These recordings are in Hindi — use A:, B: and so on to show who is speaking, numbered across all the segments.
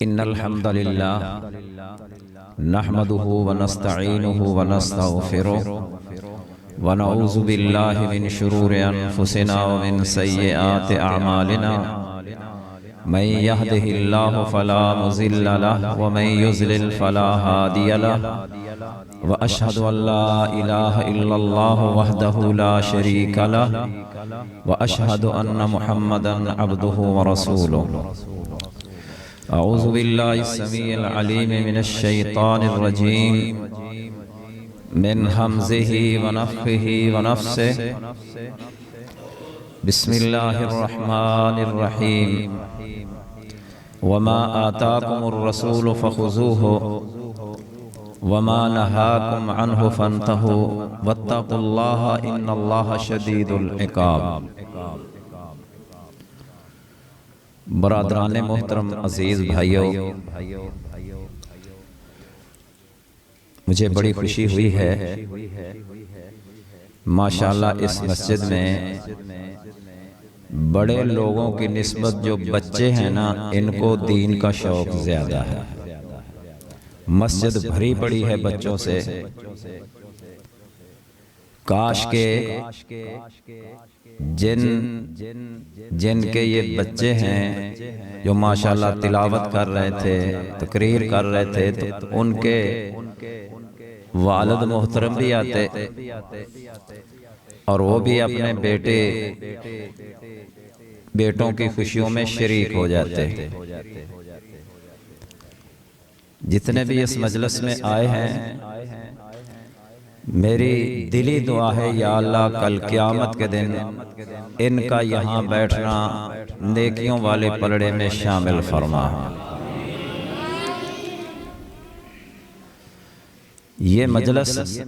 A: इन्नल हम्दलिल्लाह नहमदुहु व नस्तईनुहु व नस्तगफिरुहु व नऊज़ु बिल्लाहि मिन शुरूरि अनफुसिना व मिन सय्यिआति अअमालिना मन यहदिहिल्लाहु फला मुज़िल्ल लहु व मन युज़लिल फला हादिय लहु व अशहदु अल्ला इलाहा इल्लल्लाहु वहदहु ला शरीका लहु व अशहदु अन्न मुहम्मदन अब्दुहु व रसूलुहु। अऊज़ु बिल्लाहि अस्समीइल अलीम मिनश शैतानिर रजीम मिन हमज़िही व नफ़्ख़िही व नफ़्सिही। बिस्मिल्लाहिर रहमानिर रहीम। वमा आताकुमुर रसूलु फ़ख़ुज़ूहु वमा नहाकुम अन्हु फ़न्तहू वत्तक़ुल्लाहा इन्नल्लाहा शदीदुल इक़ाब। बरादराने मोहतरम अजीज भाइयों, मुझे बड़ी खुशी हुई है माशाअल्लाह इस मस्जिद में बड़े लोगों की निस्बत जो बच्चे हैं ना, इनको दीन का शौक ज्यादा है। मस्जिद भरी पड़ी है बच्चों से। काश के जिनके ये बच्चे हैं जो माशाअल्लाह तिलावत कर रहे थे, तकरीर कर रहे थे, तो उनके वालिद मोहतरम भी आते और वो भी अपने बेटों की खुशियों में शरीक हो जाते। जितने भी इस मजलिस में आए हैं, मेरी दिली दुआ है या अल्लाह कल क़यामत के दिन इनका यहाँ बैठना नेकियों वाले पलड़े में शामिल फरमा। ये मजलिस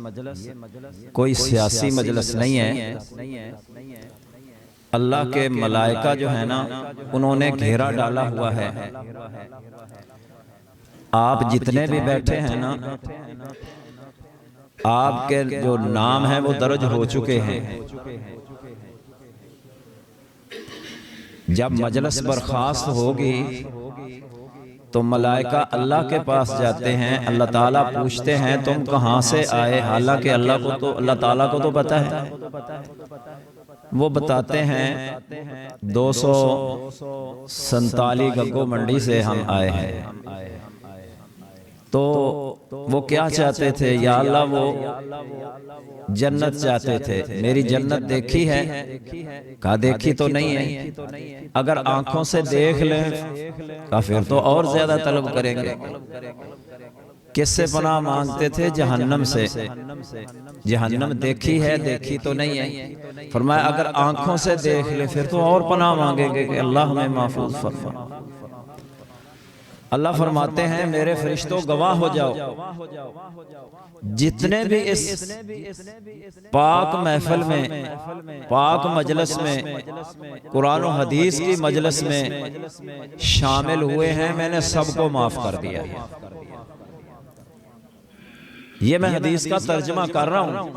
A: कोई सियासी मजलिस नहीं है। अल्लाह के मलाइका जो है ना, उन्होंने घेरा डाला हुआ है। आप जितने भी बैठे हैं ना, आपके जो नाम है वो दर्ज हो चुके हैं। जब मजलिस बर्खास्त होगी तो मलाइका अल्लाह के पास जाते हैं। अल्लाह ताला पूछते हैं तुम कहाँ से आए, हालांकि अल्लाह ताला को तो पता है। वो बताते हैं 247 गग्गो मंडी से हम आए हैं। तो वो क्या चाहते थे? या अल्लाह वो जन्नत चाहते थे। मेरी जन्नत देखी है? कहा देखी तो नहीं है। अगर आंखों से देख लें का फिर तो और ज्यादा तलब करेंगे। किससे पनाह मांगते थे? जहन्नम से। जहन्नम देखी है? देखी तो नहीं है। फरमाया अगर आंखों से देख ले फिर तो और पनाह मांगेंगे कि अल्लाह हमें महफूज फरमा। अल्लाह फरमाते हैं मेरे फरिश्तों गवाह हो जाओ, जितने भी इस पाक महफिल में, पाक मजलिस में, कुरान और हदीस की मजलिस में शामिल हुए हैं, मैंने सबको माफ कर दिया है। ये मैं हदीस का तर्जुमा कर रहा हूं।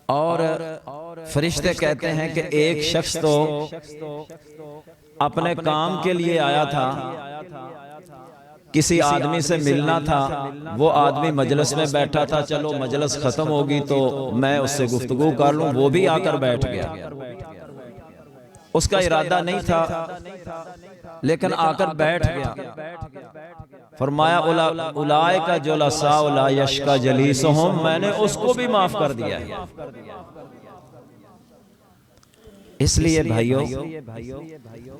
A: और फरिश्ते कहते हैं कि एक शख्स तो अपने काम के लिए आया था, किसी आदमी से मिलना था। वो आदमी मजलिस में बैठा था, चलो मजलिस खत्म होगी तो मैं उससे गुफ्तगू कर लूं। वो भी आकर बैठ गया। उसका इरादा नहीं था लेकिन आकर बैठ गया। फरमाया उलाइका जुलसा ला यश्का जलीसुहुम, मैंने उसको भी माफ कर दिया है। इसलिए भाइयों,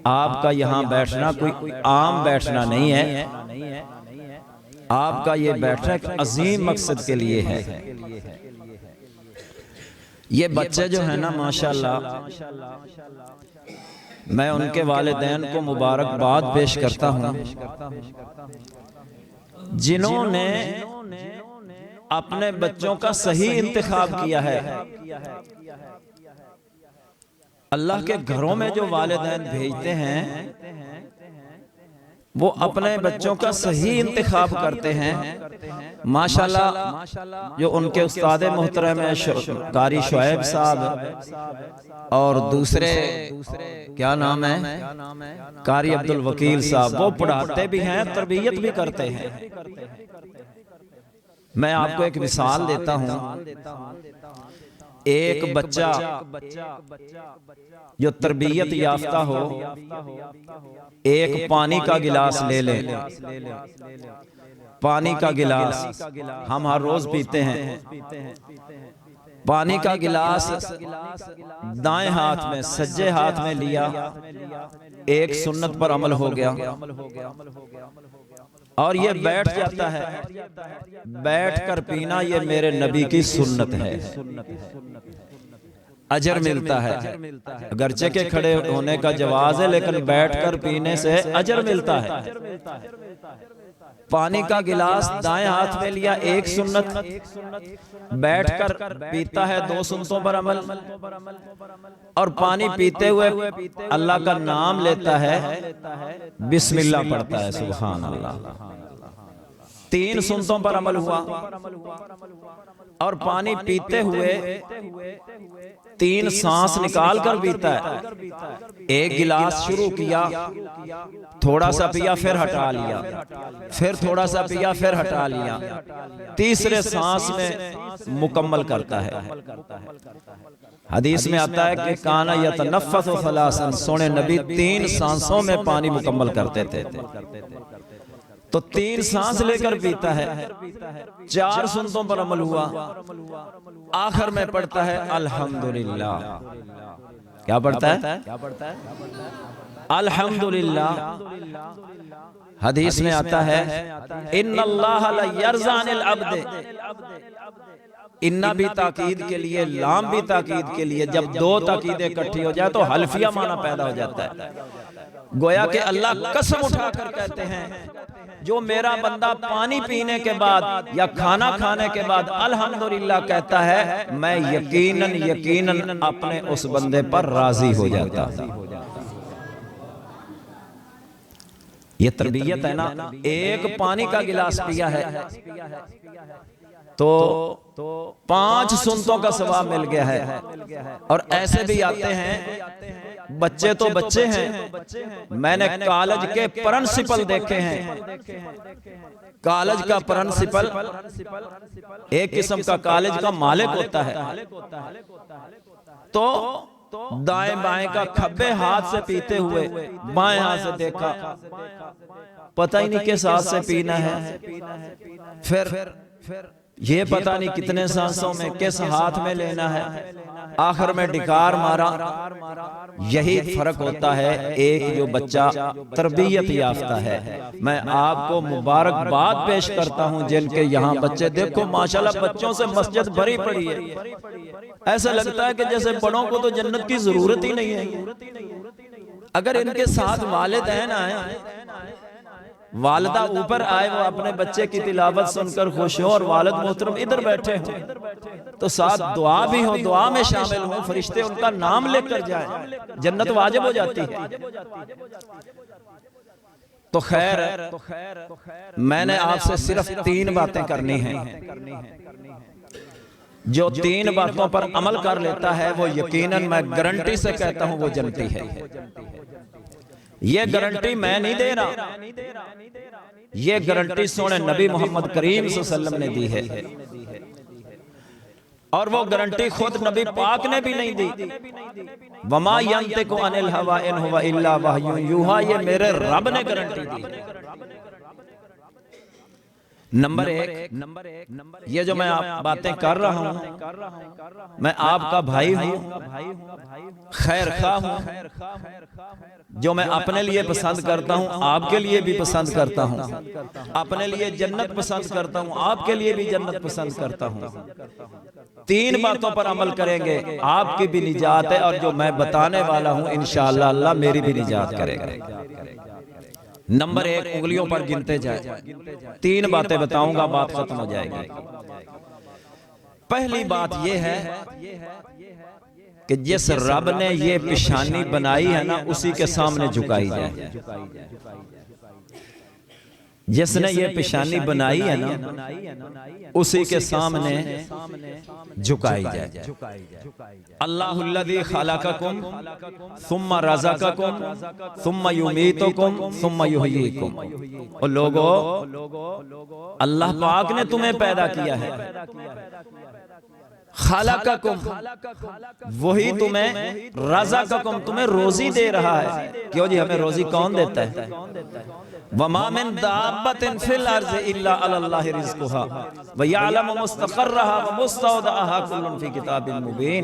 A: आपका यहाँ बैठना कोई आम बैठना नहीं है। आपका ये बैठना एक अजीम मकसद के लिए है। ये बच्चे जो है ना माशाअल्लाह, मैं उनके वालिदैन को मुबारकबाद पेश करता हूँ जिन्होंने अपने बच्चों का सही इंतखाब किया है। अल्लाह के घरों में जो वालिदैन भेजते हैं वो अपने बच्चों का सही इंतखाब करते हैं। माशाल्लाह जो उनके उस्ताद मोहतरम है कारी शुएब साहब और दूसरे क्या नाम है कारी अब्दुल वकील साहब, वो पढ़ाते भी हैं, तरबियत भी करते हैं। मैं आपको एक मिसाल देता हूं। एक बच्चा जो तरबियत याफ्ता हो, एक पानी का गिलास ले ले, पानी का गिलास हम हर रोज पीते हैं। पानी का गिलास दाएं हाथ में सज्जे हाथ में लिया, एक सुन्नत पर अमल हो गया और ये बैठ जाता है। बैठकर पीना ये मेरे नबी की सुन्नत है, अजर मिलता है। अगरचे के खड़े होने का जवाज है, लेकिन बैठकर पीने से अजर मिलता है। पानी का गिलास दाएं हाथ में लिया, एक सुन्नत, बैठकर पीता है, 2 सुन्नतों पर अमल, और पानी पीते हुए अल्लाह का नाम लेता है, बिस्मिल्लाह पढ़ता है, सुभान अल्लाह। 3 सुन्नतों पर अमल हुआ। और पानी पीते हुए 3 सांस निकाल कर पीता है। एक गिलास शुरू किया, थोड़ा सा पिया, फिर हटा लिया, फिर थोड़ा सा पिया, फिर हटा लिया, तीसरे सांस में मुकम्मल करता है। हदीस में आता है कि काना यतनफ़्फ़सु सलासन, सोने नबी 3 सांसों में पानी मुकम्मल करते थे। तो 3 सांस लेकर पीता है। 4 सुन्नतों पर अमल हुआ। आखिर में पढ़ता है अल्हम्दुलिल्लाह। क्या पढ़ता है? अल्हम्दुलिल्लाह। हदीस में आता है इन्नल्लाह ला यरज़ा अनिल अब्द। इन्ना भी ताकीद के लिए, लाम भी ताकीद के लिए। जब 2 ताकीदें इकट्ठी हो जाए तो हल्फिया माना पैदा हो जाता है। गोया कि अल्लाह कसम उठाकर कहते हैं, जो मेरा बंदा पानी पीने के बाद या खाना खाने के बाद अल्हम्दुलिल्लाह कहता है, मैं यकीनन यकीनन अपने उस बंदे पर राजी हो जाता। ये तरबियत है ना। एक पानी का गिलास पिया है तो 5 सुन्नतों का सवाब मिल गया है। और ऐसे भी आते हैं, बच्चे तो बच्चे हैं, मैंने कॉलेज के प्रिंसिपल देखे हैं। कॉलेज का प्रिंसिपल एक किस्म का कॉलेज का मालिक होता है, तो दाएं बाएं का खब्बे हाथ से पीते हुए बाएं हाथ से देखा, पता ही नहीं किस हाथ से पीना है, फिर ये पता नहीं कितने सांसों में किस हाथ में लेना है, आखिर में डिकार मारा। यही फर्क होता है एक जो बच्चा तरबियत याफ्ता है। मैं आपको मुबारकबाद पेश करता हूं जिनके यहाँ बच्चे, देखो माशाल्लाह बच्चों से मस्जिद भरी पड़ी है। ऐसा लगता है कि जैसे बड़ों को तो जन्नत की जरूरत ही नहीं है। अगर इनके साथ वालिदैन आए, वालिदा ऊपर आए, वो अपने बच्चे की तिलावत सुनकर खुश हो और वालिद मोहतरम इधर बैठे हो, तो साथ दुआ भी हो, दुआ में शामिल हो, फरिश्ते उनका नाम लेकर जाए, जन्नत वाजिब हो जाती है। तो खैर मैंने आपसे सिर्फ 3 बातें करनी हैं। जो 3 बातों पर अमल कर लेता है वो यकीनन, मैं गारंटी से कहता हूं, वो जन्नती है। ये गारंटी मैं नहीं दे रहा, ये गारंटी सोने नबी मोहम्मद करीम सल्लल्लाहु अलैहि वसल्लम ने दी है। और वो गारंटी खुद नबी पाक ने भी नहीं दी। वमा यंतिकु अनिल हवा इन हुवा इल्ला वह्युन यूहा, ये मेरे रब ने गारंटी दी। नंबर एक, ये जो मैं आप बातें कर रहा हूं, मैं आपका भाई हूं, खैर खा हूं। जो मैं अपने लिए पसंद करता हूं आपके लिए भी पसंद करता हूं, अपने लिए जन्नत पसंद करता हूं आपके लिए भी जन्नत पसंद करता हूं। 3 बातों पर अमल करेंगे आपकी भी निजात है, और जो मैं बताने वाला हूं इंशाअल्लाह अल्लाह मेरी भी निजात करेगा। नंबर 1, उंगलियों पर गिनते जाए। 3 बातें बताऊंगा, बात खत्म हो जाएगी। पहली बात यह है कि जिस रब ने ये पेशानी बनाई है ना उसी के सामने झुकाई जाए। जिसने ये पेशानी बनाई है ना उसी के सामने झुकाई जाए। अल्लाहुल्लज़ी खलक़कुम सुम्मा रज़क़कुम सुम्मा युमीतुकुम सुम्मा युहयीकुम। और लोगों, अल्लाह पाक ने तुम्हें पैदा किया है। खलक़कुम, वही तुम्हें, रज़क़कुम, तुम्हें रोजी दे रहा है। क्यों जी, हमें रोजी कौन देता है? वमा मिन दाब्बतिन फिल अर्ज़ि इल्ला अलल्लाहि रिज़्क़ुहा व यअलमु मुस्तक़र्रहा व मुस्तौदअहा कुल्लुन फी किताबिन मुबीन।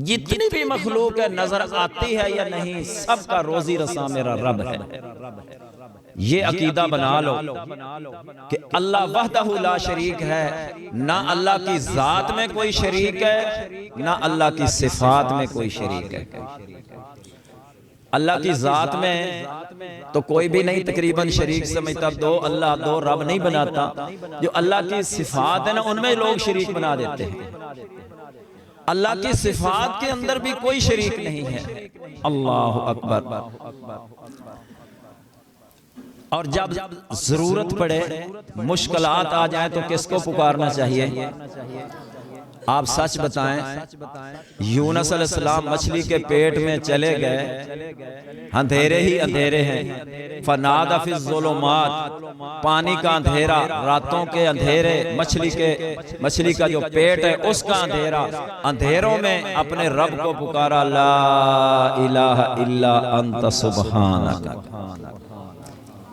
A: जितनी भी मखलूक है नजर आती है या नहीं, सबका रोजी रसा मेरा रब है। ये अकीदा बना लो कि अल्लाह वहदहु ला शरीक है। ना अल्लाह की जात में कोई शरीक है, ना अल्लाह की सिफात में कोई शरीक है। अल्लाह की जात में तो कोई भी नहीं तकरीबन शरीक समझता, दो अल्लाह दो रब नहीं बनाता। जो अल्लाह की सिफात है ना उनमें लोग शरीक बना देते हैं। अल्लाह की सिफात के अंदर भी कोई शरीक नहीं है। अल्लाह अकबर। और जब जरूरत पड़े, मुश्किलात आ जाए तो किसको पुकारना चाहिए? आप सच बताएं, यूनुस अलैहिस्सलाम मछली के पेट में चले गए, अंधेरे ही अंधेरे हैं। फनादा फिज़ ज़ुलुमात, पानी का अंधेरा, रातों के अंधेरे, मछली का जो पेट है उसका अंधेरा, अंधेरों में अपने रब को पुकारा, ला इलाहा इल्ला अंत सुब्हानक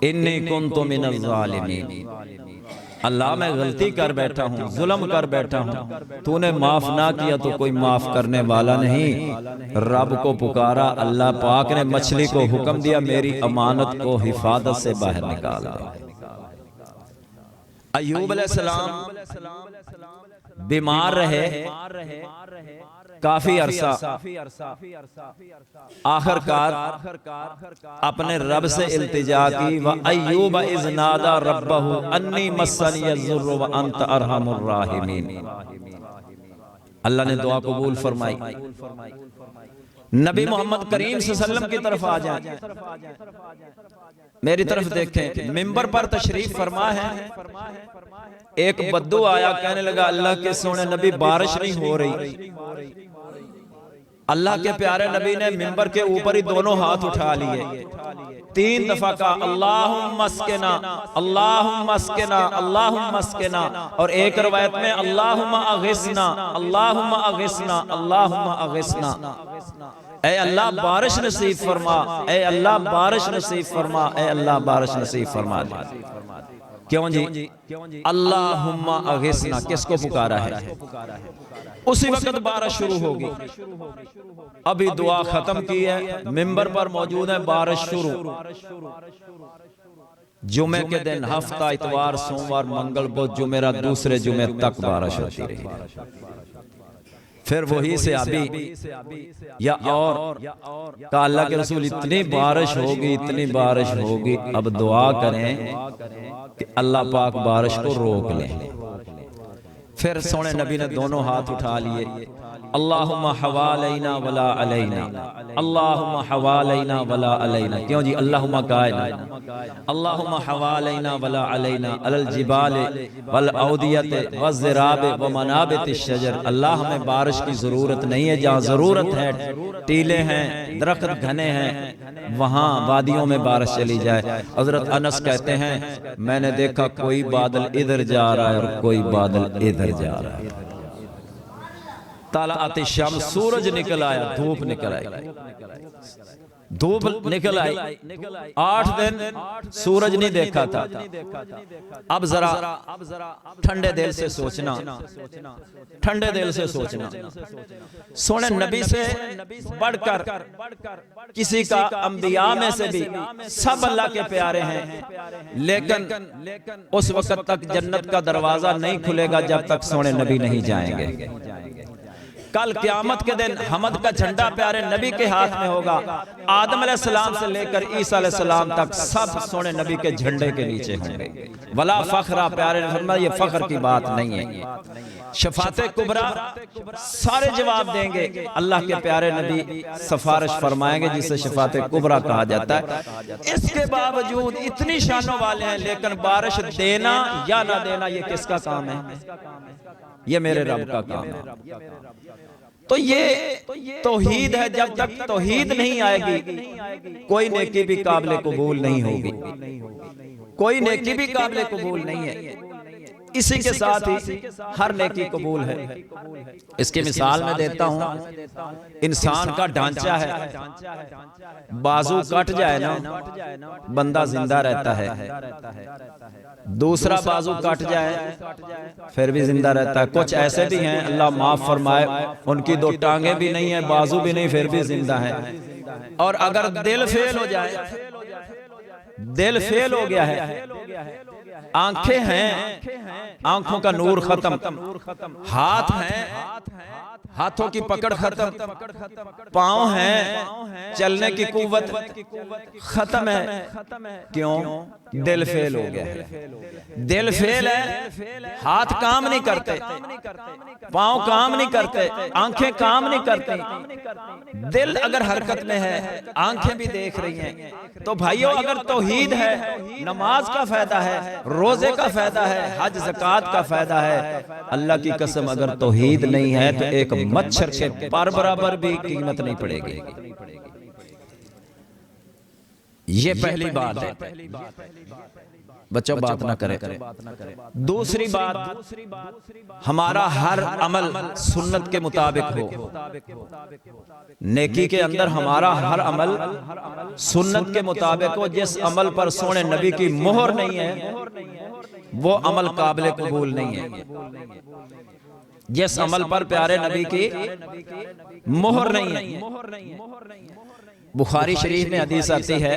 A: इन्नी कुन्तु मिनज़ ज़ालिमीन। अल्लाह मैं गलती कर बैठा हूँ, जुल्म कर बैठा हूँ, तूने माफ ना किया तो कोई माफ करने वाला नहीं। रब को पुकारा, अल्लाह पाक ने मछली को हुक्म दिया, मेरी अमानत को हिफाजत से बाहर निकाल दे। अय्यूब अलैहिस्सलाम बीमार रहे काफी अरसा, आखिरकार अपने रब से इल्तिजा की। व अय्यूब इज़ नादा रब्बहु अन्नी मस्सनियज़्ज़ुर्रु व अंत अरहमुर राहिमीन। अल्लाह ने दुआ कबूल फरमाई। नबी मोहम्मद करीम सल्लल्लाहु अलैहि वसल्लम की तरफ आ जाए, मेरी तरफ देखें। मिंबर पर तशरीफ फरमा है, एक बद्दू आया, कहने लगा अल्लाह के सोने नबी बारिश नहीं हो रही। अल्लाह के प्यारे नबी ने मिंबर के ऊपर ही दोनों हाथ उठा लिए, 3 दफा का अल्लाहुम्मा अस्किना अल्लाहुम्मा अस्किना अल्लाहुम्मा अस्किना, और एक रवायत में अल्लाहुम्मा अगिस्ना अल्लाहुम्मा अगिस्ना अल्लाहुम्मा अगिस्ना। ऐ अल्लाह बारिश नसीब फरमा, ऐ अल्लाह बारिश नसीब फरमा, ऐ अल्लाह बारिश नसीब फरमा दे। क्यों जी? अल्लाहुम्मा अगिस्ना किसको पुकारा है? उसी वक्त बारिश शुरू होगी। अभी दुआ खत्म की है, मिंबर पर मौजूद है, बारिश शुरू। जुमे के दिन हफ्ता, इतवार, सोमवार, मंगल, बुध, जुमेरात, दूसरे जुमे तक बारिश होती रही। फिर वही से अभी या और का अल्लाह के रसूल इतनी बारिश होगी, इतनी बारिश होगी, अब दुआ करें कि अल्लाह पाक बारिश को रोक ले। फिर सोने नबी ने दोनों हाथ उठा लिए, अल्लाहुम्मा हवालैना वला अलैना, अल्लाहुम्मा हवालैना वला अलैना। क्यों जी? अल्लाहुम्मा कायना, अल्लाहुम्मा हवालैना वला अलैना अलल जिबाल वल औदियत वज़राब व मनाबितिश शजर। अल्लाह हमें बारिश की जरूरत नहीं है, जहाँ जरूरत है, टीले हैं, दरख्त घने हैं, वहाँ वादियों में बारिश चली जाए। हजरत अनस कहते हैं, मैंने देखा कोई बादल इधर जा रहा है और कोई बादल इधर जा रहा है। ताला आते शाम, सूरज निकल आया, धूप निकल आई, धूप निकल आई। 8 दिन सूरज नहीं देखा था। अब जरा ठंडे दिल से सोचना, ठंडे दिल से सोचना, सोने नबी से बढ़कर किसी का अंबिया में से भी सब अल्लाह के प्यारे हैं, लेकिन उस वक्त तक जन्नत का दरवाजा नहीं खुलेगा जब तक सोने नबी नहीं जाएंगे। कल क़यामत के दिन हमद का झंडा प्यारे नबी के हाथ में होगा। आदम अलैहिस्सलाम से लेकर ईसा अलैहिस्सलाम तक सब सोने नबी के झंडे के नीचे होंगे। वला फखरा, प्यारे ने फरमाया ये फख्र की बात नहीं है। शफाते कुबरा सारे जवाब देंगे, अल्लाह के प्यारे नबी सिफारिश फरमाएंगे जिसे शफाते कुबरा कहा जाता है। इसके बावजूद इतनी शानों वाले हैं, लेकिन बारिश देना या ना देना ये किसका काम है? ये मेरे रब का काम है। तो ये तौहीद है। जब तक तौहीद नहीं आएगी कोई नेकी भी काबिल कबूल नहीं होगी, कोई नेकी भी काबिल कबूल नहीं है। इसी के साथ ही हर नेकी कबूल है। इसकी मिसाल मैं देता हूं, इंसान का ढांचा है, बाजू कट जाए ना बंदा जिंदा रहता है, दूसरा बाजू कट जाए फिर भी जिंदा रहता है। कुछ ऐसे भी हैं, अल्लाह माफ फरमाए, उनकी दो टांगे भी नहीं है, बाजू भी नहीं, फिर भी जिंदा है। और अगर दिल फेल हो जाए, दिल फेल हो गया है, आंखें हैं, आंखों का नूर खत्म, हाथ हैं, हाथों की पकड़ खत्म, पांव हैं, चलने की कुव्वत खत्म है। क्यों? दिल फेल हो गया है। दिल फेल है, हाथ काम नहीं करते, पांव काम नहीं करते, आंखें काम नहीं करती। दिल अगर हरकत में है, आंखें भी देख रही हैं, तो भाइयों अगर तौहीद है, नमाज का फायदा है, रोजे का फायदा है, हज ज़कात का फायदा है। अल्लाह की कसम अगर तौहीद नहीं है तो एक मच्छर के पर बराबर भी कीमत नहीं पड़ेगी। ये पहली बात है। बच्चों बात ना करें। दूसरी बात, हमारा हर अमल सुन्नत के मुताबिक हो। नेकी के अंदर हमारा हर अमल सुन्नत के मुताबिक हो। जिस अमल पर सोने नबी की मोहर नहीं है वो अमल काबिल कबूल नहीं है। जिस अमल पर प्यारे नबी की मोहर नहीं है। बुखारी शरीफ में हदीस आती है,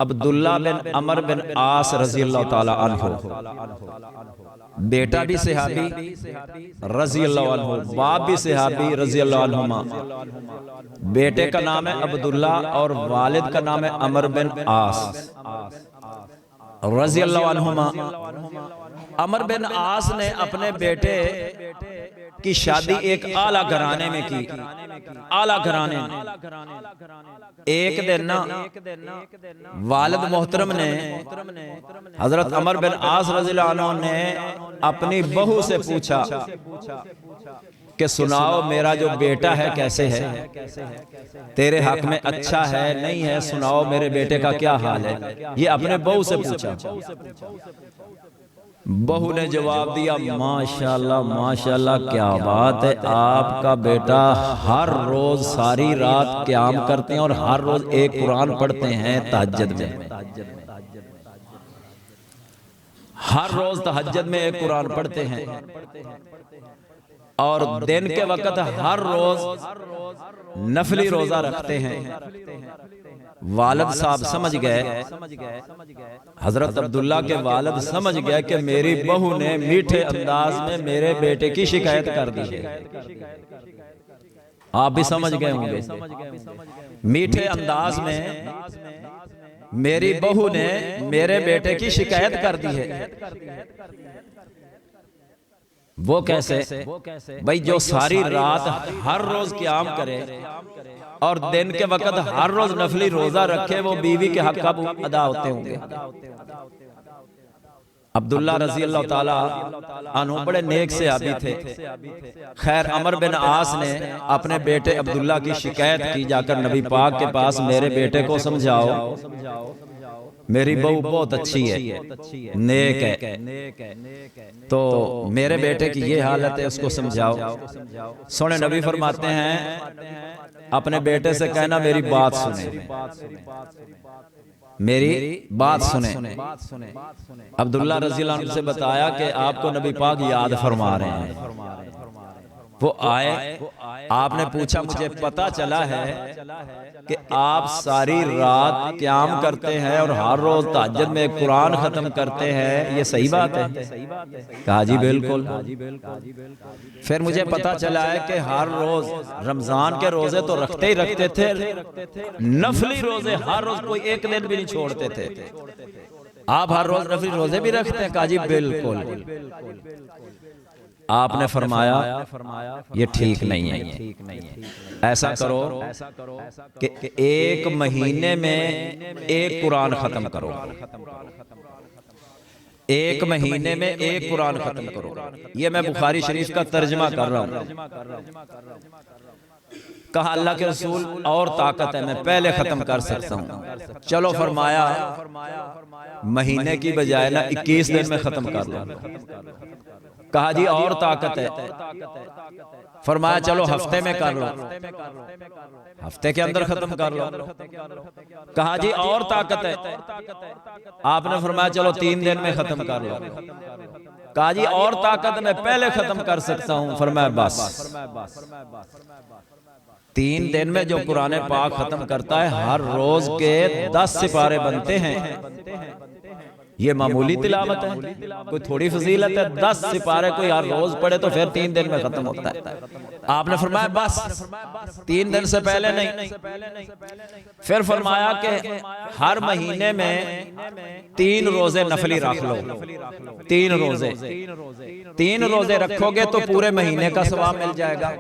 A: अब्दुल्ला बिन अमर बिन आस रजी अल्लाह ताला अन्हु, बेटा भी सहाबी रजी अल्लाह अन्हु, बाप भी सहाबी रजी अल्लाह अन्हुमा। बेटे का नाम है अब्दुल्ला और वालिद का नाम है अमर बिन आस रजी अल्लाह अन्हुमा। अमर बिन आस ने अपने बेटे की शादी एक आला घराने में की, आला घराने में। एक दिन ना वालिद मोहतरम ने, हजरत अमर बिन आस रज़ियल्लाहु अन्हु ने अपनी बहू से पूछा कि सुनाओ मेरा जो बेटा है कैसे है, तेरे हक में अच्छा है नहीं है, सुनाओ मेरे बेटे का क्या हाल है। ये अपने बहू से पूछा। बहू ने जवाब दिया, माशाल्लाह माशाल्लाह, क्या बात है, आपका बेटा हर रोज सारी रात क़याम करते हैं और हर रोज एक कुरान पढ़ते हैं तहज्जुद में। हर रोज तहज्जुद में एक कुरान पढ़ते हैं और दिन के वक्त हर रोज नफली रोजा रखते हैं। वालिद साहब समझ गए, हजरत अब्दुल्ला के वालिद समझ गए कि मेरी बहू ने मीठे अंदाज में मेरे बेटे की शिकायत कर दी है। आप भी समझ गए होंगे, मीठे अंदाज में मेरी बहू ने मेरे बेटे की शिकायत कर दी है। वो कैसे? भाई जो सारी रात हर रोज क़याम करे और दिन के वक्त हर रोज नफली रोजा रखे, वो बीवी के हक कब अदा होते होंगे? अब्दुल्ला रजी अल्लाह ताला अन्हु बड़े नेक से आबी थे। खैर अमर बिन आस ने अपने बेटे अब्दुल्ला की शिकायत की, जाकर नबी पाक के पास, मेरे बेटे को समझाओ, मेरी बहू बहुत अच्छी है, नेक है, तो मेरे बेटे की ये हालत है, उसको समझाओ। सोने नबी फरमाते हैं, अपने बेटे से कहना मेरी बात सुने, मेरी बात सुने। अब्दुल्ला रज़ी अल्लाह अन्हु से बताया कि आपको नबी पाक याद फरमा रहे हैं। वो आए, आपने पूछा मुझे पता चला है कि आप सारी रात क़याम करते हैं और हर रोज तहज्जुद में कुरान खत्म करते हैं, ये सही बात है? कहा जी बिल्कुल। फिर मुझे पता चला है कि हर रोज रमजान के रोजे तो रखते ही रखते थे, नफली रोजे हर रोज कोई एक दिन भी नहीं छोड़ते थे। आप हर रोज नफली रोजे भी रखते हैं? कहा जी बिल्कुल। आपने फरमाया ये ठीक नहीं है, ऐसा करो कि एक महीने में एक कुरान खत्म करो, एक महीने में एक कुरान खत्म करो। ये मैं बुखारी शरीफ का तर्जमा कर रहा हूँ। कहा अल्लाह के रसूल और ताकत है, मैं पहले खत्म कर सकता हूँ। चलो फरमाया महीने की बजाय ना 21 दिन में खत्म कर लो। कहा जी और ताकत है। फरमाया चलो हफ्ते में कर लो, हफ्ते के अंदर खत्म कर लो। कहा जी और ताकत है। आपने फरमाया चलो 3 दिन में खत्म कर लो। कहा जी और ताकत मैं पहले खत्म कर सकता हूं। फरमाया बस 3 दिन में जो कुरान पाक खत्म करता है, हर रोज के 10 सिपारे बनते हैं। ये मामूली तिलावत है, कोई थोड़ी फजीलत है? 10 सिपारे कोई हर रोज पढ़े तो फिर 3 दिन में खत्म होता है। आपने फरमाया बस 3 दिन से पहले नहीं। फिर फरमाया कि हर महीने में 3 रोजे नफली रख लो। 3 रोजे रखोगे तो पूरे महीने का सवाब मिल जाएगा।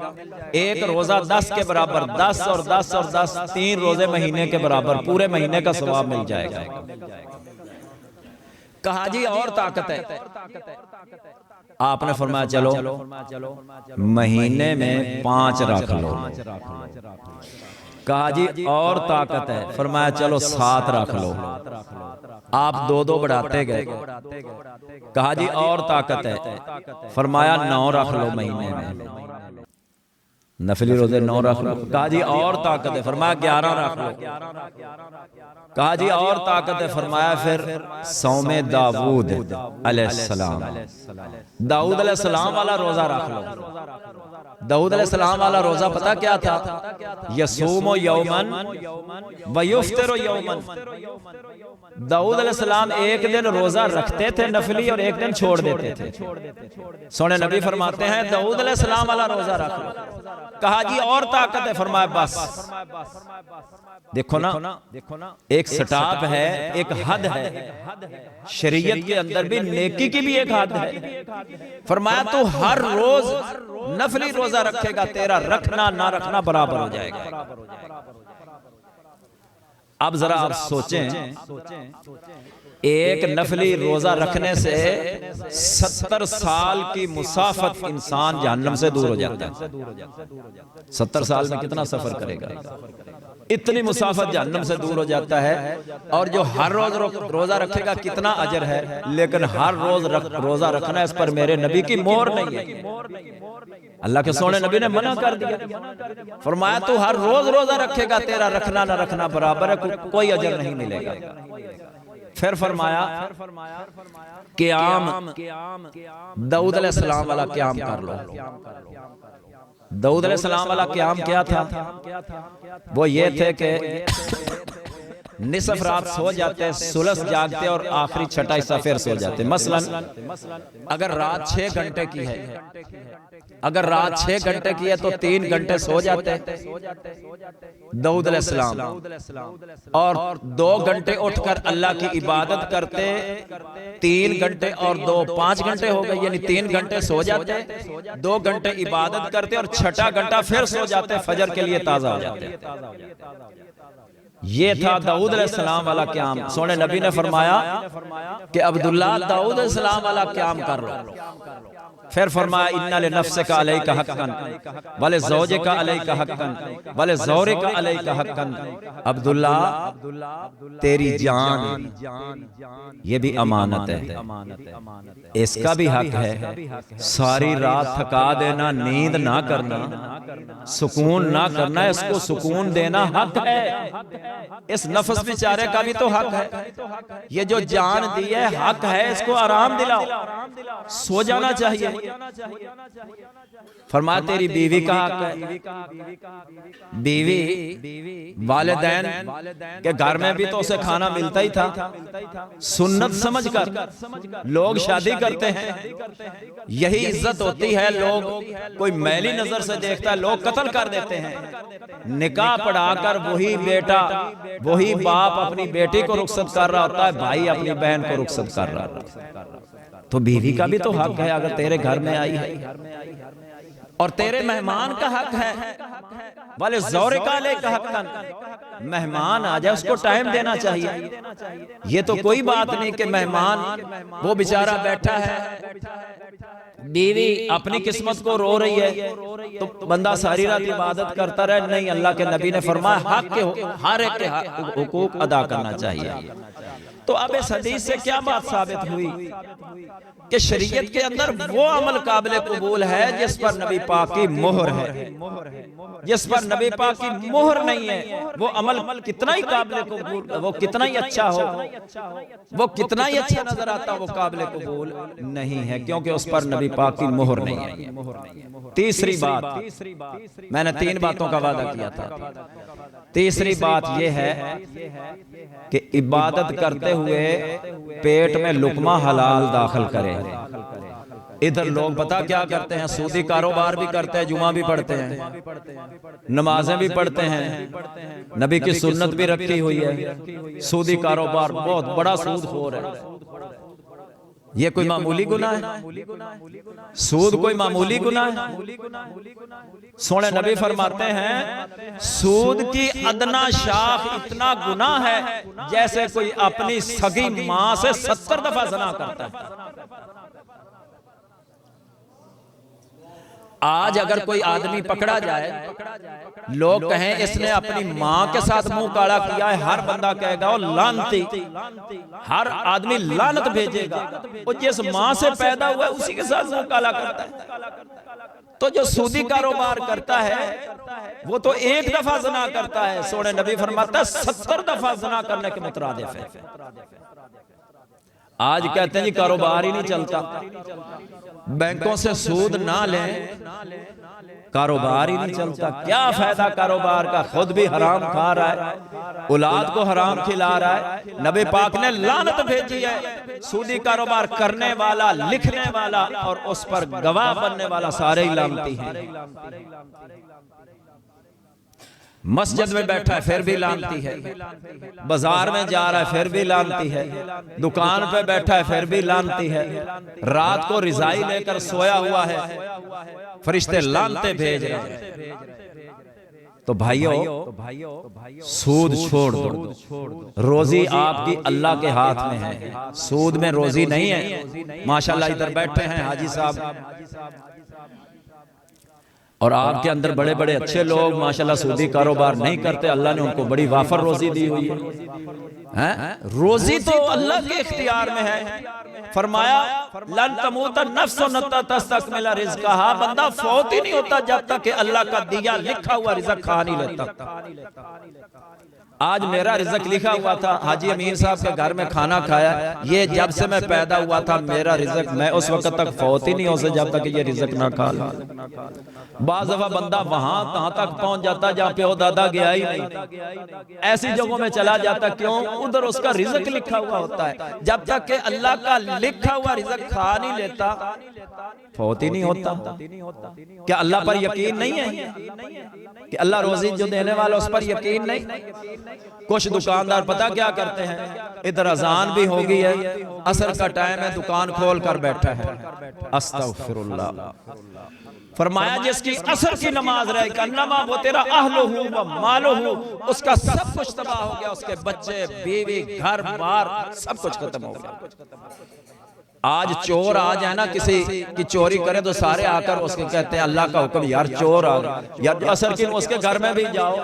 A: एक रोजा 10 के बराबर, 10 और 10 और 10, 3 रोजे महीने के बराबर, पूरे महीने का सवाब मिल जाएगा। कहा जी और ताकत है। आपने फरमाया चलो महीने में 5 रख लो। कहा जी और ताकत है। फरमाया चलो 7 रख लो। आप 2-2 बढ़ाते गए। कहा जी और ताकत है। फरमाया 9 रख लो महीने में, नफली रोजे 9 रख लो। कहा जी और ताकत है। फरमाया 11 रख लो। कहा जी और ताकत है। फरमाया फिर सौमे दाऊद अलैहिस्सलाम, दाऊद अलैहिस्सलाम वाला रोजा रख लो। दाऊद अलैहिस्सलाम वाला रोजा पता क्या था? यसूमो यौमन व युफ्तिरो यौमन। दाऊद अलैहिस्सलाम एक दिन रोजा रखते थे नफली और एक दिन छोड़ देते थे। सोने नबी फरमाते हैं दाऊद अलैहिस्सलाम वाला रोजा रख लो। कहा जी और ताकत है। फरमाया बस देखो ना, एक स्टॉप है, एक हद है। शरीयत के अंदर भी नेकी की भी एक हद है। फरमाया तू हर रोज नफली रोजा रखेगा, तेरा रखना ना रखना बराबर हो जाएगा। अब जरा आप सोचें, एक नफली रोजा रखने से 70 साल की मुसाफत इंसान जहन्नम से दूर हो जाता है। 70 साल में कितना सफर करेगा? इतनी मुसाफत जहन्नम से दूर हो जाता है। और जो हर रोज रोजा रखेगा कितना अजर है, लेकिन हर रोज रोजा रखना इस पर मेरे नबी की मोहर नहीं है। अल्लाह के सोने नबी ने मना कर दिया। फरमाया तू हर रोज रोजा रखेगा, तेरा रखना ना रखना बराबर है, कोई अजर नहीं मिलेगा। फिर फरमाया क़याम, दाऊद अलैहिस्सलाम वाला क़याम कर लो। दाऊद अलैहिस्सलाम वाला क़याम क्या था? वो ये थे कि निसफ रात सो जाते, सुलस जागते और आखिरी छठा हिस्सा फिर सो जाते। मसलन अगर रात 6 घंटे की है, अगर रात 6 घंटे की है तो 3 घंटे सो जाते दाऊद अलैहिस्सलाम, और 2 घंटे उठकर अल्लाह की इबादत करते। 3 घंटे और 2 5 घंटे हो गए, यानी 3 घंटे सो जाते, 2 घंटे इबादत करते और छठा घंटा फिर सो जाते, फजर के लिए ताजा हो जाते। ये था दाऊद अलैहिस्सलाम वाला क़याम। सोने नबी ने फरमाया कि अब्दुल्ला दाऊद अलैहिस्सलाम वाला क़याम कर लो। फिर फरमाया इन्ना लिनफ्सिका अलैका हक्कन वले ज़ौजिका अलैका हक्कन वले ज़ौरिका अलैका हक्कन। अब्दुल्ला तेरी जान ये भी अमानत है, इसका भी हक है। सारी रात थका देना, नींद ना करना, सुकून ना करना, इसको सुकून देना हक है। इस नफ्स बेचारे का भी तो हक है। ये जो जान दी है हक है, इसको आराम दिलाओ, सो जाना चाहिए। फरमाया तेरी बीवी का हक है। बीवी वालिदैन के घर में भी तो उसे खाना मिलता ही था। सुन्नत समझकर लोग शादी करते हैं, यही इज्जत होती है। लोग कोई मैली नजर से देखता है, लोग कत्ल कर देते हैं। निकाह पढ़ाकर वही बेटा, वही बाप अपनी बेटी को रुखसत कर रहा होता है, भाई अपनी बहन को रुखसत कर रहा होता है। तो बीवी का भी तो हक है अगर तेरे घर में आई है। और तेरे मेहमान का हक है, वाले ज़ौरे का ले का हक। मेहमान आ जाए उसको टाइम देना चाहिए। ये तो कोई बात नहीं कि मेहमान वो बेचारा बैठा है, बीवी अपनी किस्मत को रो रही है तो बंदा सारी रात इबादत करता रहे। नहीं, अल्लाह के नबी ने फरमाया हक के हर एक के हुकूक अदा करना चाहिए। तो अब इस हदीस से क्या बात साबित हुई कि शरीयत के अंदर वो अमल काबिल कबूल है जिस पर नबी पाक की मोहर है। जिस पर नबी पाक की मोहर नहीं है वो अमल कितना ही काबिल कबूल, वो कितना ही अच्छा हो, वो कितना ही अच्छा नजर आता, वो काबिल कबूल नहीं है, क्योंकि उस पर नबी पाक की मोहर नहीं है। तीसरी बात, मैंने 3 बातों का वादा किया था। तीसरी बात यह है कि इबादत करते हुए पेट में लुकमा हलाल दाखिल करें। इधर लोग पता क्या करते हैं, सूदी कारोबार भी करते हैं, जुमा भी पढ़ते हैं, नमाजें भी पढ़ते हैं, नबी की सुन्नत भी रखी हुई है। सूदी कारोबार बहुत बड़ा सूदखोर है। ये कोई मामूली गुनाह है? सूद कोई मामूली गुनाह है? सोने नबी फरमाते हैं सूद की अदना शाख इतना गुनाह है जैसे कोई अपनी सगी मां से 70 दफा ज़ना करता है। आज अगर कोई आदमी पकड़ा जाए, लोग कहें इसने अपनी मां के साथ मुंह काला किया है, हर बंदा कहेगा वो लानती, हर आदमी लानत भेजेगा। वो जिस मां से पैदा हुआ है उसी के साथ मुंह काला करता है। तो जो सूदी कारोबार करता है वो तो 1 दफा ज़ना करता है, सोने नबी फरमाता है 70 दफा ज़ना करने के मुतरादिफ है। आज कहते हैं जी कारोबार ही नहीं चलता, बैंकों से सूद ना लें, कारोबार ही नहीं चलता। क्या फायदा कारोबार का, खुद भी हराम खा रहा है, औलाद को हराम खिला रहा है। नबी पाक ने लानत भेजी है सूदी कारोबार करने वाला, लिखने वाला और उस पर गवाह बनने वाला, सारे ही लानती हैं। मस्जिद में बैठा है फिर भी लानती है, बाजार में जा रहा है फिर भी लानती है, दुकान पे बैठा है फिर भी लानती है, रात को रिजाई लेकर सोया हुआ है, फरिश्ते लानते भेज रहे हैं। तो भाइयों सूद छोड़ दो, रोजी आपकी अल्लाह के हाथ में है, सूद में रोजी नहीं है। माशाल्लाह इधर बैठे हैं हाजी साहब और आपके अंदर बड़े बड़े अच्छे लोग माशाल्लाह सूदी कारोबार नहीं करते, अल्लाह ने उनको बड़ी वाफर रोजी दी हुई है। रोजी तो अल्लाह के इख्तियार में है। फरमाया लन तमूत नफ्सुन हत्ता तस्तकमिल रिज़्क़हा, बंदा फौत ही नहीं होता जब तक कि अल्लाह का दिया लिखा हुआ रिज़्क़ खा नहीं लेता। आज मेरा रिज़्क़ लिखा हुआ था, हाजी अमीर साहब के घर में खाना खाया, ये जब से मैं पैदा हुआ था मेरा रिज़्क़, मैं उस वक्त तक फौत ही नहीं हो सकता जब तक ये रिज़्क़ ना खा ला। बाज़ दफ़ा बंदा वहां कहां तक पहुंच जाता जहां प्यो दादा गया ही नहीं, ऐसी जगहों में चला जाता, क्यों? उधर उसका रिज़्क़ लिखा हुआ होता है। जब तक कि अल्लाह का लिखा हुआ रिज़्क़ खा नहीं लेता फौत ही नहीं होता। क्या अल्लाह पर यकीन नहीं है कि अल्लाह रोजी जो देने वाला उस पर यकीन नहीं? कुछ दुकानदार पता क्या करते हैं, इधर अजान भी हो गई है, असर का टाइम है, दुकान खोल कर बैठा है। अस्तगफिरुल्लाह। फरमाया जिसकी असर की नमाज रहे कन्नमा वो तेरा अहलुहु व मालुहु, उसका सब कुछ तबाह हो गया, उसके बच्चे बीवी घर बार सब कुछ खत्म हो गया। आज चोर आ जाए ना किसी की चोरी करे तो सारे आकर उसके कहते हैं अल्लाह का हुक्म, यार चोर आ गया, यार असर की उसके घर में भी जाओ,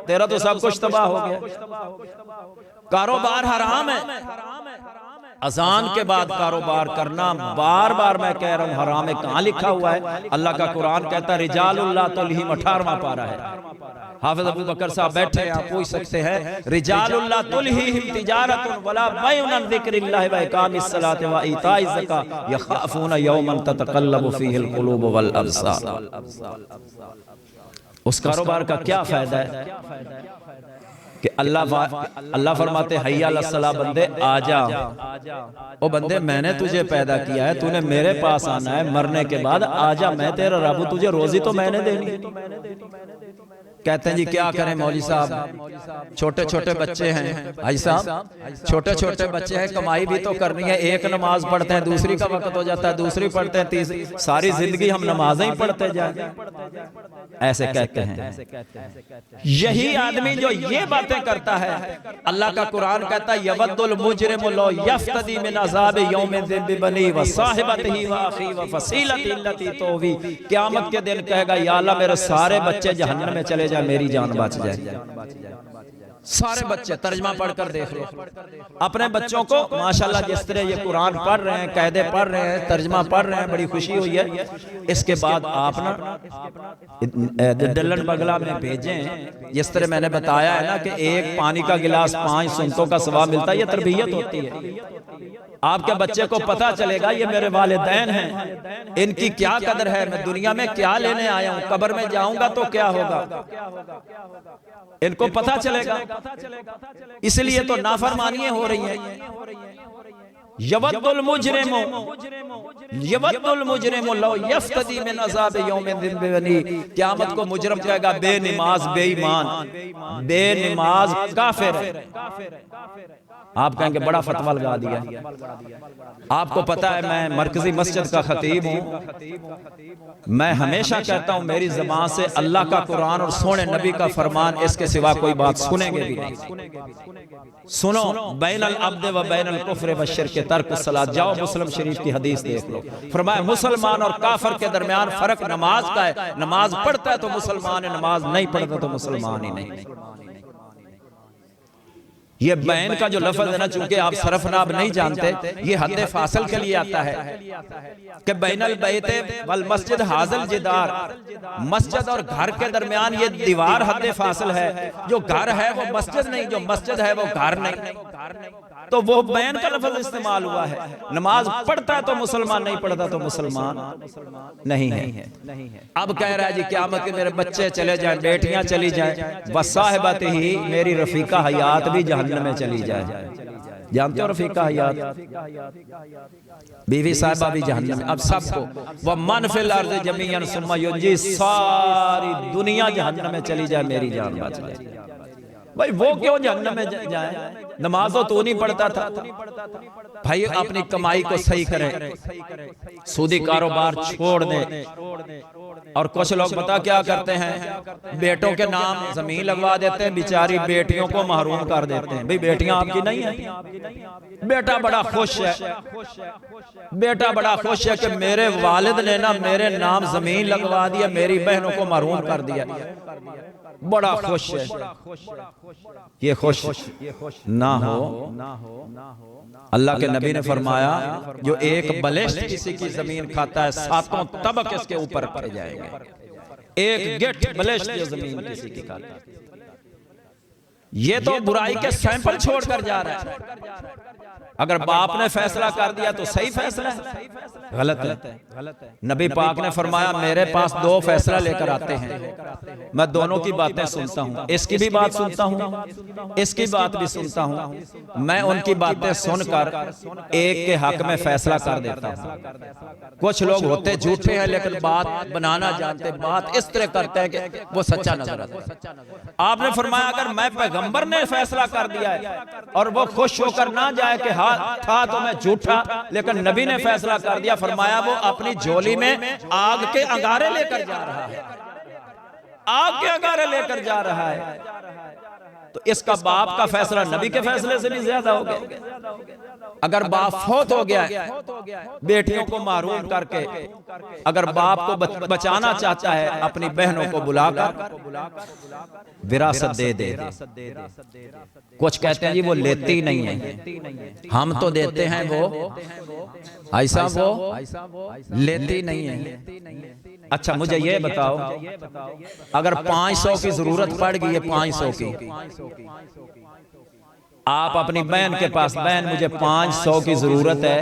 A: तेरा तो सब कुछ तबाह हो गया। कारोबार हराम है, अजान के बाद कारोबार करना बार बार मैं कह रहा हूं हराम है। कहां लिखा हुआ है? अल्लाह का कुरान कहता है रिजालुल्लाह तुलहिम 18वां पारा है। हाफिज अबू बकर साहब बैठे हैं, आप पूछ सकते हैं रिजालुल्लाह तुलहिम तिजारतुन वला बैउन अन ज़िक्रिल्लाह व इकामिस सलाति व इताई ज़का यख़ाफ़ून यौमन ततक़ल्लबु फ़ीहिल क़ुलूब वल अब्सार। उस कारोबार का क्या फायदा है कि अल्लाह फरमाते हय्या अलस्सलाह, बंदे आजा। ओ बंदे, मैंने तुझे पैदा किया है, तूने मेरे पास आना है, मरने के बाद आजा, मैं तेरा रब हूं, तुझे रोजी तो मैंने देनी। कहते हैं जी क्या करें मौलवी साहब, छोटे छोटे बच्चे हैं भाई साहब, छोटे छोटे बच्चे हैं, कमाई भी तो करनी है। एक नमाज पढ़ते हैं, दूसरी का वक्त हो जाता है, दूसरी पढ़ते हैं, तीसरी, सारी जिंदगी हम नमाजें ही पढ़ते जाए, ऐसे कहते हैं। यही आदमी जो ये बातें करता है, अल्लाह का कुरान कहता है यवद्दुल मुजरिमु लौ यफ्तदी मिन अज़ाब यौमिन बिबनी व साहिबतिही व अखी व फसीलती अल्लती तोवी। क़यामत के दिन कहेगा या अल्लाह मेरे सारे बच्चे जहन्नम में चले जाए, मेरी जान बच जाए। सारे बच्चे, तर्जमा पढ़कर देख लो अपने बच्चों को, माशाल्लाह जिस तरह ये कुरान पढ़ रहे हैं, कायदे पढ़ रहे हैं, तर्जमा पढ़ रहे हैं, बड़ी खुशी हुई है। इसके बाद आप ना डलन बगला में भेजें, जिस तरह मैंने बताया है ना कि एक पानी का गिलास 5 सुन्नतों का सवाब मिलता है, ये तरबियत होती है। आपके बच्चे को पता चलेगा ये मेरे वालिदैन हैं, इनकी क्या कदर है, मैं दुनिया में क्या लेने आया हूँ, कब्र में जाऊंगा तो क्या होगा, इनको पता चलेगा। इसलिए तो नाफरमानियां हो रही हैं। यवद्दुल मुजरिमु लौ यफ्तदी मिन अज़ाब यौमिन बिबनी। क़यामत को मुजरम कहेगा बेनिमाज, बेईमान, बेनिमाज काफिर है। आप कहेंगे बड़ा फतवा लगा दिया। आपको पता है मैं मरकजी मस्जिद का खतीब हूँ, मैं हमेशा कहता हूँ मेरी ज़बान से अल्लाह का कुरान और सोने नबी का फरमान, इसके सिवा कोई बात सुनेंगे भी नहीं। सुनो, बैनल अब्द व बैनल कुफ्र व शिर्क तर्कुस सलात। जाओ मुस्लिम शरीफ की हदीस देख लो, फरमाया मुसलमान और काफिर के दरमियान फर्क नमाज का है। नमाज पढ़ता है तो मुसलमान है, नमाज नहीं पढ़ता तो मुसलमान ही नहीं। ये बैन का जो लफ्ज है ना, चूंकि आप सरफनाब नहीं जानते, ये हद फासिल के लिए आता है कि बैनल बैते वल मस्जिद हाज़िल जिदार, मस्जिद और घर के दरमियान ये दीवार हद फासिल है। जो घर है वो मस्जिद नहीं, जो मस्जिद है वो घर नहीं, तो वो बैन का लफ्ज इस्तेमाल हुआ है। नमाज पढ़ता है तो मुसलमान, नहीं पढ़ता तो मुसलमान नहीं है। अब कह रहा है जी क़यामत के मेरे बच्चे चले जाएं, बेटियां चली जाएं, वसाहिबत ही मेरी रफीका हयात भी जहन्नम में चली जाए। जानते हो रफीका हयात, बीवी साहिबा भी जहन्नम में। अब सबको वह मन फिल अर्ज़ जमीअन सुम्मा युंजी, सारी दुनिया जहन्नम में चली जाए, मेरी जान बच जाए। भाई वो क्यों जहन्नम में जाए, नमाज तो नहीं पढ़ता था। भाई अपनी कमाई को सही करें, सूदी कारोबार छोड़ दें। और कुछ लोग पता क्या करते हैं, बेटों के नाम जमीन लगवा देते हैं, बेचारी बेटियों को महरूम कर देते हैं। भाई बेटियां आपकी नहीं है। बेटा बड़ा खुश है, बेटा बड़ा खुश है कि मेरे वालिद ने ना मेरे नाम जमीन लगवा दिया, मेरी बहनों को महरूम कर दिया, बड़ा खुश है। ये खुश ना हो। अल्लाह के नबी ने फरमाया जो एक बलिष्ठ किसी की जमीन खाता है, 7 तबक इसके ऊपर पड़ जाएंगे। एक गिट्ठ बलिष्ठ जो जमीन किसी की खाता है, ये तो बुराई के सैंपल छोड़कर जा रहा है। अगर बाप ने फैसला कर दिया तो सही फैसला है, गलत है। नबी पाक ने फरमाया मेरे पास 2 फैसला लेकर आते हैं, मैं दोनों की बातें सुनता हूँ, इसकी भी बात सुनता हूँ, इसकी बात भी सुनता हूँ। मैं उनकी बातें सुनकर एक के हक में फैसला कर देता हूँ। कुछ लोग होते झूठे हैं लेकिन बात बनाना जानते, बात इस तरह करते हैं कि वो सच्चा नजर आता है। आपने फरमाया अगर मैं पैगंबर ने फैसला कर दिया है और वो खुश होकर ना जाए कि हाँ था तो मैं झूठा, लेकिन नबी ने फैसला कर दिया, फरमाया वो अपनी झोली में आग के अंगारे लेकर जा रहा है, आग के अंगारे लेकर जा रहा है। तो इसका बाप का फैसला नबी के फैसले से भी ज्यादा हो गया। अगर बाप फौत हो गया है, बेटियों को मारूम करके अगर बाप को बचाना चाहता है, अपनी बहनों को बुलाकर विरासत दे दे। कुछ कहते हैं जी वो लेती नहीं है, हम तो देते हैं, वो ऐसा वो लेती नहीं है। अच्छा मुझे ये बताओ, अगर 500 की जरूरत पड़ गई है, 500 की, आप अपनी बहन के पास, बहन मुझे 500 की जरूरत है,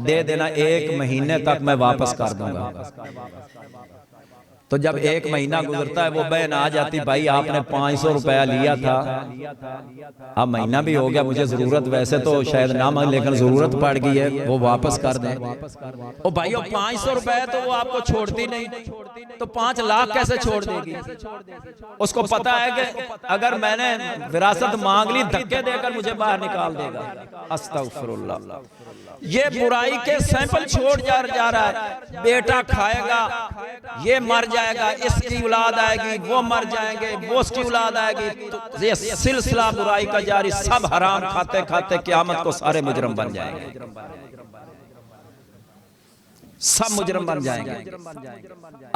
A: दे देना, 1 महीने तक मैं वापस कर दूंगा। तो जब 1 महीना गुजरता है वो बहन आ जाती, भाई आपने 500 रुपया लिया था, अब महीना भी हो गया, मुझे जरूरत वैसे तो शायद ना मांगे लेकिन जरूरत पड़ गई है, वो वापस कर दें। ओ भाई 500 रुपया तो वो आपको छोड़ती नहीं, तो 5 लाख कैसे छोड़ देगी? उसको पता है कि अगर मैंने विरासत मांग ली धक्के देकर मुझे बाहर निकाल देगा। अस्तगफिरुल्लाह, ये बुराई के सैंपल छोड़ जा रहा है। बेटा खाएगा, ये मर जाएगा, इसकी औलाद आएगी, वो मर जाएंगे, वो उसकी औलाद आएगी, तो ये सिलसिला बुराई का जारी, सब हराम खाते खाते क़यामत को सारे मुजरम बन जाएंगे, सब मुजरम बन जाएंगे।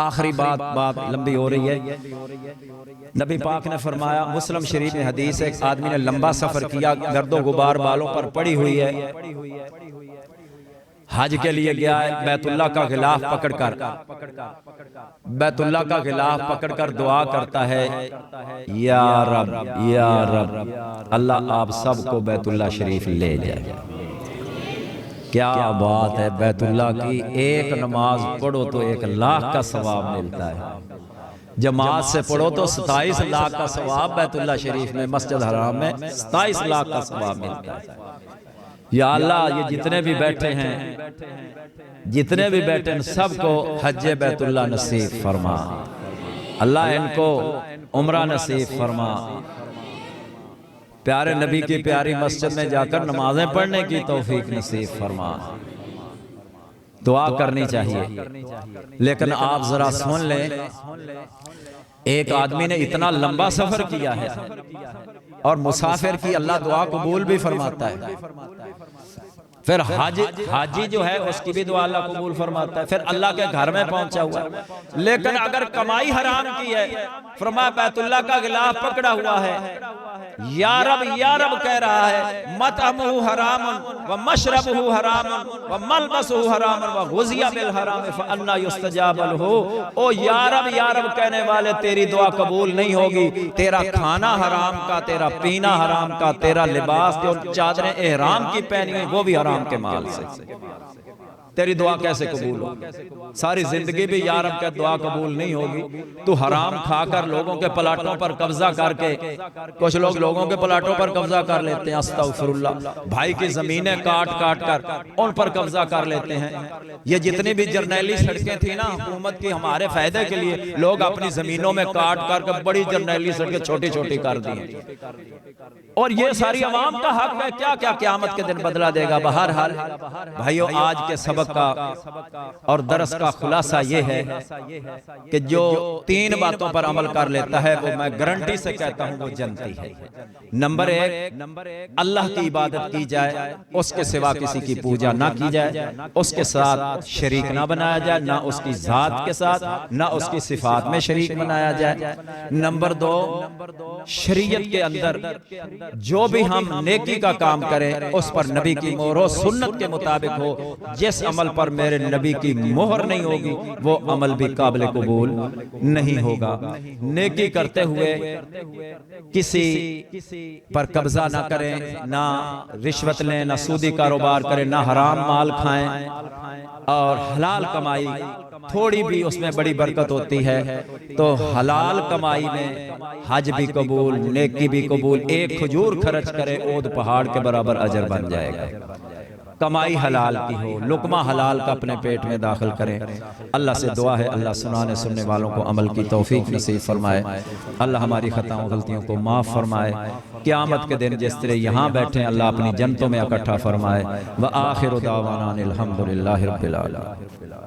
A: आखिरी बात लंबी हो रही है। नबी पाक ने फरमाया, मुस्लिम शरीफ में हदीस है, एक आदमी ने लंबा सफर किया, गर्दो गुबार बालों पर पड़ी हुई है, हज के लिए गया है, बैतुल्लाह का गिलाफ पकड़कर, बैतुल्लाह का गिलाफ पकड़कर दुआ करता है, या रब या रब, अल्लाह आप सबको बैतुल्लाह शरीफ ले जाए। क्या बात है, बैतुल्लाह की एक नमाज पढ़ो तो 1 लाख का सवाब मिलता है, जमात से पढ़ो तो 27 लाख का सवाब बैतुल्लाह शरीफ में, मस्जिद हराम में 27 लाख का सवाब मिलता है। या अल्लाह, ये जितने भी बैठे हैं, जितने भी बैठे हैं, सबको हज्जे बैतुल्लाह नसीब फरमा, अल्लाह इनको उम्रा नसीब फरमा, प्यारे नबी की प्यारी मस्जिद में जाकर नमाजें पढ़ने की तौफीक नसीब फरमा। दुआ करनी चाहिए, लेकिन आप जरा सुन लें, एक आदमी ने इतना लंबा सफर किया है और मुसाफिर की अल्लाह दुआ कबूल भी फरमाता है, फिर हाजी जो है उसकी भी दुआ अल्लाह कबूल फरमाता है, फिर अल्लाह के घर में पहुंचा हुआ है। लेकिन अगर कमाई हराम की है, फरमाया बैतुल्लाह का गिलाफ पकड़ा हुआ है, या रब कह रहा है, मतअमुहु हरामुन व मशरबुहु हरामुन व मलबसुहु हरामुन व गुज़िया बिल हराम फअन्ना युस्तजाब लहु। ओ या रब कहने वाले, तेरी दुआ कबूल नहीं होगी, तेरा खाना हराम का, तेरा पीना हराम का, तेरा लिबास जो चादरें एहराम की पहनी हुई वो भी हराम के माल से, तेरी दुआ कैसे कबूल हो? सारी जिंदगी भी या रब का दुआ कबूल नहीं होगी। तू हराम खाकर लोगों के प्लाटों पर कब्जा करके, कुछ लोग लोगों के प्लाटों पर कब्जा कर लेते हैं, अस्तगफिरुल्लाह, भाई की जमीनें काट काट कर उन पर कब्जा कर लेते हैं। ये जितनी भी जर्नैली सड़कें थी ना हुकूमत की हमारे फायदे के लिए, लोग अपनी जमीनों में काट कर बड़ी जर्नैली सड़कें छोटी छोटी कर दी, और ये सारी अवाम का हक है। क्या क्या क़यामत के दिन बदला देगा। बहरहाल भाइयों, आज के सबक का और दरस का खुलासा ये है कि जो 3 बातों पर अमल कर लेता है वो मैं गारंटी से कहता हूं वो जन्नती है। नंबर 1, अल्लाह की इबादत की जाए, उसके सिवा किसी की पूजा ना की जाए, उसके साथ शरीक ना बनाया जाए, ना उसकी जात के साथ ना उसकी सिफात में शरीक बनाया जाए। नंबर 2, शरीयत के अंदर जो भी हम नेकी का काम करें उस पर नबी की मोहर हो, सुन्नत के मुताबिक हो। जिस अमल पर मेरे नबी की मोहर नहीं होगी वो अमल भी काबिल कबूल नहीं होगा। नेकी करते हुए किसी पर कब्जा ना करें, ना रिश्वत लें, ना सूदी कारोबार करें, ना हराम माल खाएं, और हलाल कमाई थोड़ी भी उसमें बड़ी बरकत होती है। तो हलाल कमाई में हज भी कबूल, नेकी भी कबूल। एक खजूर खर्च करे ओद पहाड़ के बराबर अजर बन जाएगा। कमाई हलाल की हो, लुकमा हलाल का अपने पेट में दाखिल करें। अल्लाह से दुआ है अल्लाह सुनाने सुनने वालों को अमल की तौफीक नसीब फरमाए। अल्लाह हमारी खताओं गलतियों को माफ़ फरमाए। क़यामत के दिन जिस तरह यहाँ बैठे अल्लाह अपनी जन्नतों में इकट्ठा फरमाए। व आखिर दावाना अनिल हम्दुलिल्लाहि रब्बिल आलमीन।